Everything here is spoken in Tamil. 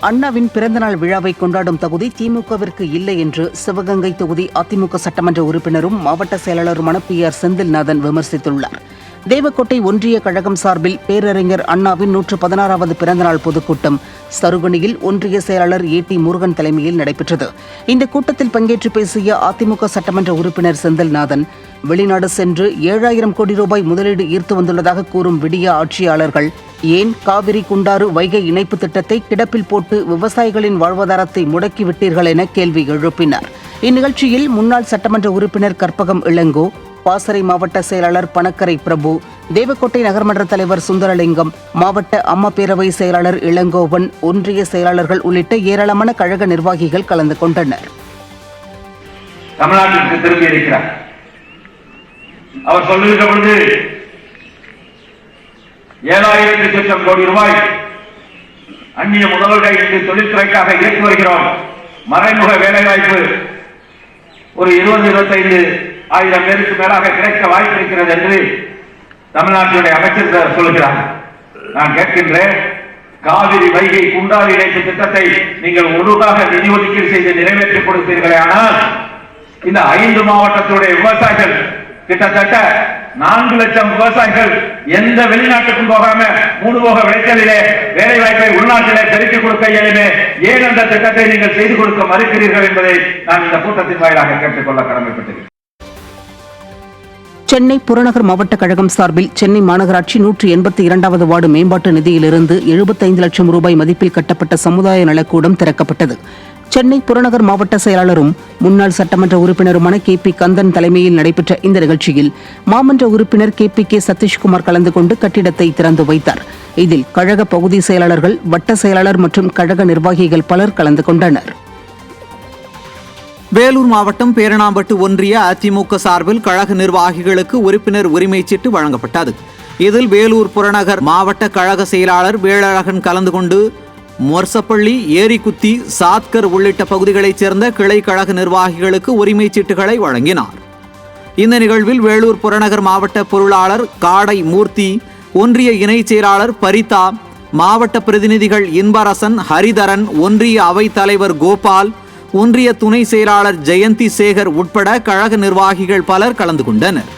அண்ணாவின் பிறந்தநாள் விழாவை கொண்டாடும் தகுதி திமுகவிற்கு இல்லை என்று சிவகங்கை தொகுதி அதிமுக சட்டமன்ற உறுப்பினரும் மாவட்ட செயலாளருமான PR செந்தில்நாதன் விமர்சித்துள்ளார். தேவக்கோட்டை ஒன்றிய கழகம் சார்பில் பேரறிஞர் அண்ணாவின் 116வது பிறந்தநாள் பொதுக்கூட்டம் சருகணியில் ஒன்றிய செயலாளர் AT முருகன் தலைமையில் நடைபெற்றது. இந்த கூட்டத்தில் பங்கேற்று பேசிய அதிமுக சட்டமன்ற உறுப்பினர் செந்தில்நாதன், வெளிநாடு சென்று 7000 கோடி ரூபாய் முதலீடு ஈர்த்து வந்துள்ளதாக கூறும் விடிய ஆட்சியாளர்கள் ஏன் காவிரி குண்டாறு வைகை இணைப்பு திட்டத்தை கிடப்பில் போட்டு விவசாயிகளின் வாழ்வாதாரத்தை முடக்கிவிட்டீர்கள் என கேள்வி எழுப்பினார். இந்நிகழ்ச்சியில் முன்னாள் சட்டமன்ற உறுப்பினர் கற்பகம் இளங்கோ, பாசறை மாவட்ட செயலாளர் பணக்கரை பிரபு, தேவக்கோட்டை நகர்மன்ற தலைவர் சுந்தரலிங்கம், மாவட்ட அம்மா பேரவை செயலாளர் இளங்கோவன், ஒன்றிய செயலாளர்கள் உள்ளிட்ட ஏராளமான கழக நிர்வாகிகள் கலந்து கொண்டனர். தமிழ்நாட்டிற்கு திரும்பி இருக்கிறார். அவர் சொல்லுகின்ற பொழுது 7000 கோடி ரூபாய் அந்நிய முதல்வர்கள் இன்று தொழில்துறைக்காக இயக்கி வருகிறோம். மறைமுக வேலைவாய்ப்பு ஒரு 20-25 ஆயிரம் பேருக்கு மேலாக கிடைக்க வாய்ப்பு இருக்கிறது என்று தமிழ்நாட்டினுடைய அமைச்சர் சொல்லுகிறார். நான் கேட்கின்றேன், காவிரி வைகை குண்டாறு இணைப்பு திட்டத்தை நீங்கள் ஒழுங்காக நிதி ஒதுக்கீடு செய்து நிறைவேற்றி கொடுத்தீர்களே, ஆனால் இந்த 5 மாவட்டத்துடைய விவசாயிகள் கிட்டத்தட்ட 4 லட்சம் விவசாயிகள் எந்த வெளிநாட்டுக்கும் போகாம 3 போக விளைச்சலிலே வேலை வாய்ப்பை உள்நாட்டிலே பெருக்கிக் கொடுக்க இயலுமே, ஏன் அந்த திட்டத்தை நீங்கள் செய்து கொடுக்க மறுக்கிறீர்கள் என்பதை நான் இந்த கூட்டத்தின் வாயிலாக கேட்டுக்கொள்ள கடமைப்பட்டேன். சென்னை புறநகர் மாவட்ட கழகம் சார்பில் சென்னை மாநகராட்சி 182வது வார்டு மேம்பாட்டு நிதியிலிருந்து 75 லட்சம் ரூபாய் மதிப்பில் கட்டப்பட்ட சமுதாய நலக்கூடம் திறக்கப்பட்டது. சென்னை புறநகர் மாவட்ட செயலாளரும் முன்னாள் சட்டமன்ற உறுப்பினருமான KP கந்தன் தலைமையில் நடைபெற்ற இந்த நிகழ்ச்சியில் மாமன்ற உறுப்பினர் KPK சதீஷ்குமார் கலந்து கொண்டு கட்டிடத்தை திறந்து வைத்தார். இதில் கழக பகுதி செயலாளர்கள், வட்ட செயலாளர் மற்றும் கழக நிர்வாகிகள் பலர் கலந்து கொண்டனர். வேலூர் மாவட்டம் பேரணாம்பட்டு ஒன்றிய அதிமுக சார்பில் கழக நிர்வாகிகளுக்கு உறுப்பினர் உரிமை சீட்டு வழங்கப்பட்டது. இதில் வேலூர் புறநகர் மாவட்ட கழக செயலாளர் வேலழகன் கலந்து கொண்டு மொர்சப்பள்ளி, ஏரிக்குத்தி, சாத்கர் உள்ளிட்ட பகுதிகளைச் சேர்ந்த கிளை கழக நிர்வாகிகளுக்கு உரிமை சீட்டுகளை வழங்கினார். இந்த நிகழ்வில் வேலூர் புறநகர் மாவட்ட பொருளாளர் காடை மூர்த்தி, ஒன்றிய இணைச் செயலாளர் பரிதா, மாவட்ட பிரதிநிதிகள் இன்பரசன், ஹரிதரன், ஒன்றிய அவைத் தலைவர் கோபால், ஒன்றிய துணை செயலாளர் ஜெயந்தி சேகர் உட்பட கழக நிர்வாகிகள் பலர் கலந்து கொண்டனர்.